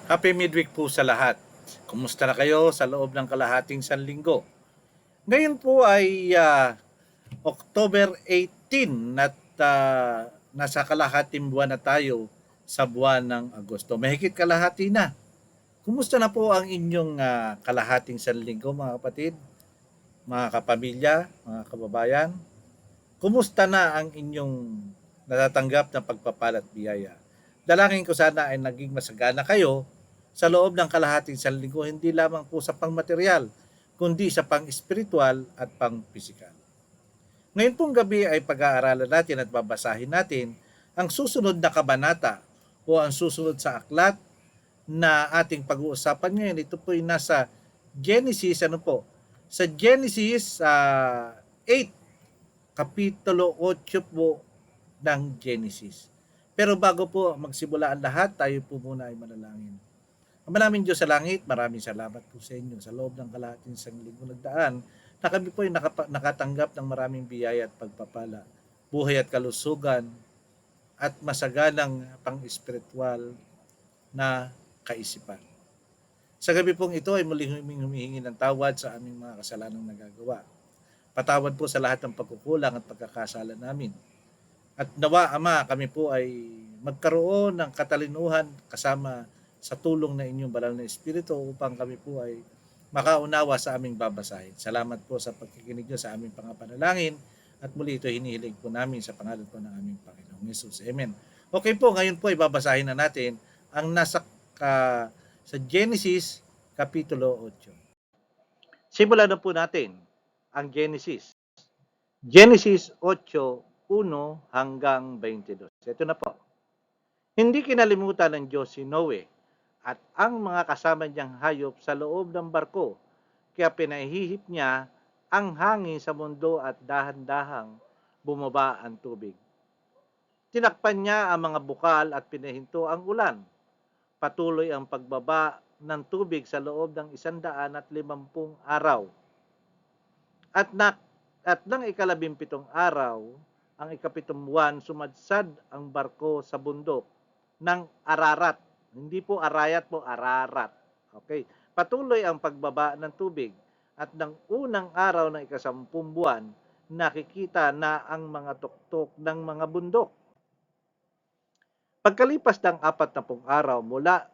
Happy midweek po sa lahat. Kumusta na kayo sa loob ng kalahating sanlinggo? Ngayon po ay October 18 at nasa kalahating buwan na tayo sa buwan ng Agosto. Mahigit kalahati na. Kumusta na po ang inyong kalahating sanlinggo mga kapatid, mga kapamilya, mga kababayan? Kumusta na ang inyong natatanggap na pagpapala at biyaya? Dalangin ko sana ay naging masagana kayo sa loob ng kalahating sanlinggo, hindi lamang po sa pangmaterial, kundi sa pang-espiritual at pang-pisikal. Ngayon pong gabi ay pag-aaralan natin at babasahin natin ang susunod na kabanata o ang susunod sa aklat na ating pag-uusapan ngayon. Ito po ay nasa Genesis, Sa Genesis 8, Kapitulo 8 po ng Genesis. Pero bago po magsimula ang lahat, tayo po muna ay manalangin. Ama namin Diyos sa langit, maraming salamat po sa inyo sa loob ng kalahating isang linggo nagdaan na kami po ay nakatanggap ng maraming biyaya at pagpapala, buhay at kalusugan at masaganang pang-espiritual na kaisipan. Sa gabi pong ito ay muli humihingi ng tawad sa aming mga kasalanang nagagawa. Patawad po sa lahat ng pagkukulang at pagkakasala namin. At nawa, Ama, kami po ay magkaroon ng katalinuhan kasama sa tulong na inyong banal na Espiritu upang kami po ay makaunawa sa aming babasahin. Salamat po sa pagkikinig nyo sa aming pangapanalangin at muli ito hinihiling po namin sa pangalan po ng aming Panginoong Yesus. Amen. Okay po, ngayon po ay babasahin na natin ang nasa sa Genesis Kapitulo 8. Simulan na po natin ang Genesis. Genesis 8:1 hanggang 22. Ito na po. Hindi kinalimutan ng Diyos si Noe at ang mga kasama niyang hayop sa loob ng barko, kaya pinahihip niya ang hangin sa mundo at dahan-dahang bumaba ang tubig. Tinakpan niya ang mga bukal at pinahinto ang ulan. Patuloy ang pagbaba ng tubig sa loob ng 150 araw. At nang ika-17 araw, ang ika-7 buwan, sumadsad ang barko sa bundok ng Ararat. Hindi po Arayat po, Ararat. Okay. Patuloy ang pagbaba ng tubig at ng unang araw ng ika-10 buwan, nakikita na ang mga tuktok ng mga bundok. Pagkalipas ng 40 araw mula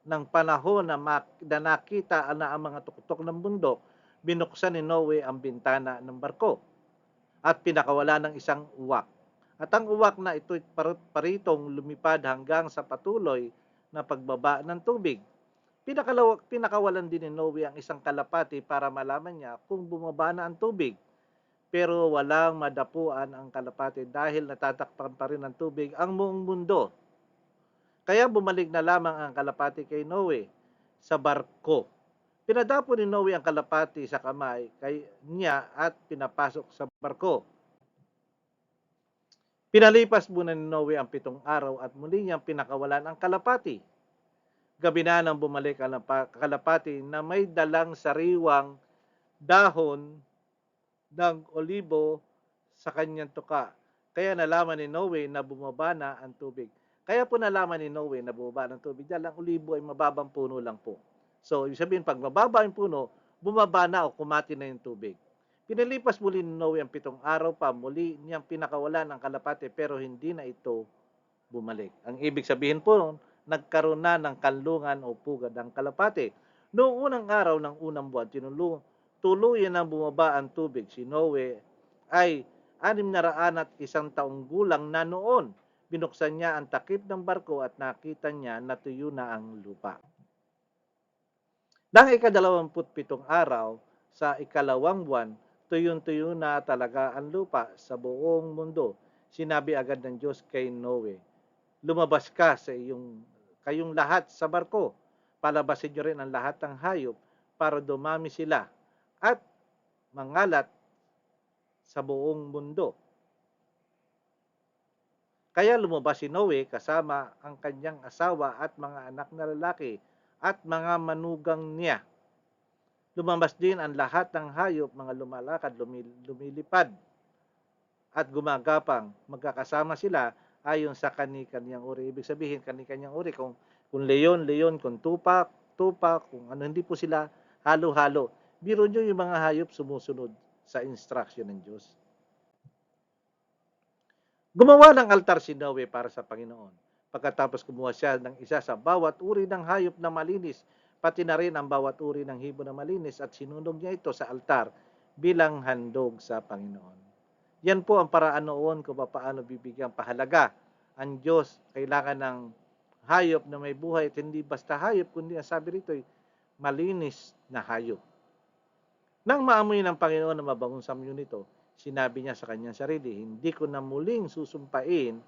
ng panahon na nakita na ang mga tuktok ng bundok, binuksan ni Noe ang bintana ng barko at pinakawala ng isang uwak. At ang uwak na ito'y paritong lumipad hanggang sa patuloy na pagbaba ng tubig. Pinakawalan din ni Noe ang isang kalapati para malaman niya kung bumaba na ang tubig. Pero walang madapuan ang kalapati dahil natatakpan pa rin ng tubig ang buong mundo. Kaya bumalik na lamang ang kalapati kay Noe sa barko. Pinadapo ni Noe ang kalapati sa kamay niya at pinapasok sa barko. Pinalipas muna ni Noe ang 7 araw at muli niyang pinakawalan ang kalapati. Gabi na nang bumalik ang kalapati na may dalang sariwang dahon ng olibo sa kanyang tuka. Kaya nalaman ni Noe na bumaba na ang tubig. Kaya po nalaman ni Noe na bumaba ng tubig dahil ang olibo ay mababang puno lang po. So, ibig sabihin, pag mababa yung puno, bumaba na o kumati na yung tubig. Pinalipas muli ni Noe ang 7 araw pa, muli niyang pinakawalan ang kalapate pero hindi na ito bumalik. Ang ibig sabihin po, nagkaroon na ng kanlungan o pugad ang kalapate. Noong unang araw ng unang buwan, tuluyan na bumaba ang tubig. Si Noe ay 601 taong gulang na noon. Binuksan niya ang takip ng barko at nakita niya na tuyo na ang lupa. Nang ika-27 araw sa ikalawang buwan, tuyong-tuyo na talaga ang lupa sa buong mundo. Sinabi agad ng Diyos kay Noe, lumabas ka sa kayong lahat sa barko. Palabasin niyo rin ang lahat ng hayop para dumami sila at mangalat sa buong mundo. Kaya lumabas si Noe kasama ang kanyang asawa at mga anak na lalaki at mga manugang niya. Lumabas din ang lahat ng hayop, mga lumalakad, lumilipad at gumagapang. Magkakasama sila ayon sa kani-kanyang uri. Ibig sabihin, kani-kanyang uri. Kung Kung leon, leon, kung tupak, tupak, kung ano, hindi po sila halo-halo. Biro nyo yung mga hayop sumusunod sa instruction ng Diyos. Gumawa ng altar si Noe para sa Panginoon. Pagkatapos kumuha siya ng isa sa bawat uri ng hayop na malinis, pati na rin ang bawat uri ng hibo na malinis at sinunog niya ito sa altar bilang handog sa Panginoon. Yan po ang paraan noon kung paano bibigyan pahalaga ang Diyos. Kailangan ng hayop na may buhay at hindi basta hayop, kundi ang sabi rito ay malinis na hayop. Nang maamoy ng Panginoon na mabangong samyo nito, sinabi niya sa kanyang sarili, hindi ko na muling susumpain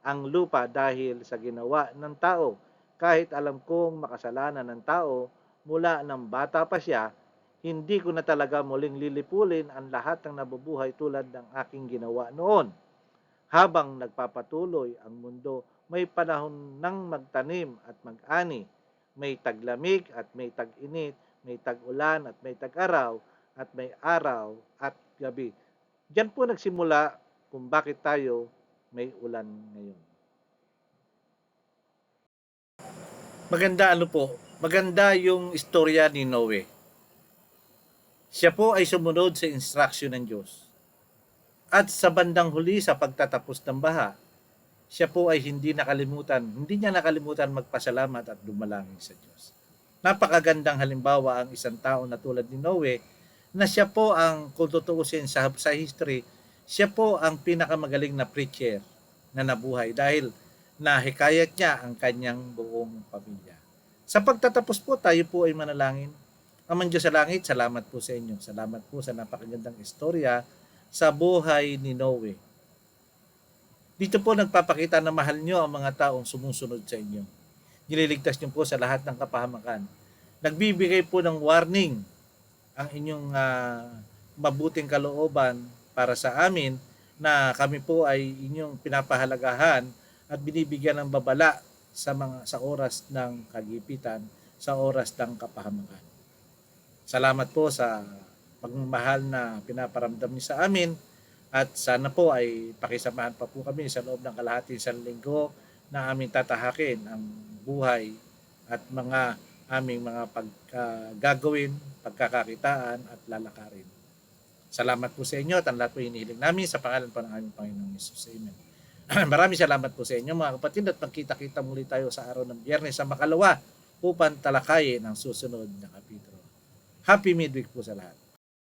ang lupa dahil sa ginawa ng tao. Kahit alam kong makasalanan ng tao, mula ng bata pa siya, hindi ko na talaga muling lilipulin ang lahat ng nabubuhay tulad ng aking ginawa noon. Habang nagpapatuloy ang mundo, may panahon ng magtanim at mag-ani, may taglamig at may tag-init, may tag-ulan at may tag-araw, at may araw at gabi. Diyan po nagsimula kung bakit tayo may ulan ngayon. Maganda yung istorya ni Noe. Siya po ay sumunod sa instruction ng Diyos. At sa bandang huli sa pagtatapos ng baha, siya po ay hindi niya nakalimutan magpasalamat at dumalangin sa Diyos. Napakagandang halimbawa ang isang tao na tulad ni Noe, na siya po ang, kung tutuusin sa history, siya po ang pinakamagaling na preacher na nabuhay dahil nahikayat niya ang kanyang buong pamilya. Sa pagtatapos po, tayo po ay manalangin. Amang Diyos sa langit, salamat po sa inyo. Salamat po sa napakagandang istorya sa buhay ni Noe. Dito po nagpapakita na mahal nyo ang mga taong sumusunod sa inyo. Nililigtas nyo po sa lahat ng kapahamakan. Nagbibigay po ng warning ang inyong mabuting kalooban para sa amin na kami po ay inyong pinapahalagahan at binibigyan ng babala sa oras ng kagipitan, sa oras ng kapahamakan. Salamat po sa pagmamahal na pinaparamdam niyo sa amin at sana po ay pakisamahan pa po kami sa loob ng kalahating isang linggo na aming tatahakin ang buhay at mga aming mga gagawin, pagkakakitaan at lalakarin. Salamat po sa inyo at ang lahat po hinihiling namin sa pangalan po ng aming Panginoong Hesus. Amen. Maraming salamat po sa inyo mga kapatid at magkita-kita muli tayo sa araw ng Biyernes sa makalawa upang talakayin ang susunod na kapitulo. Happy midweek po sa lahat.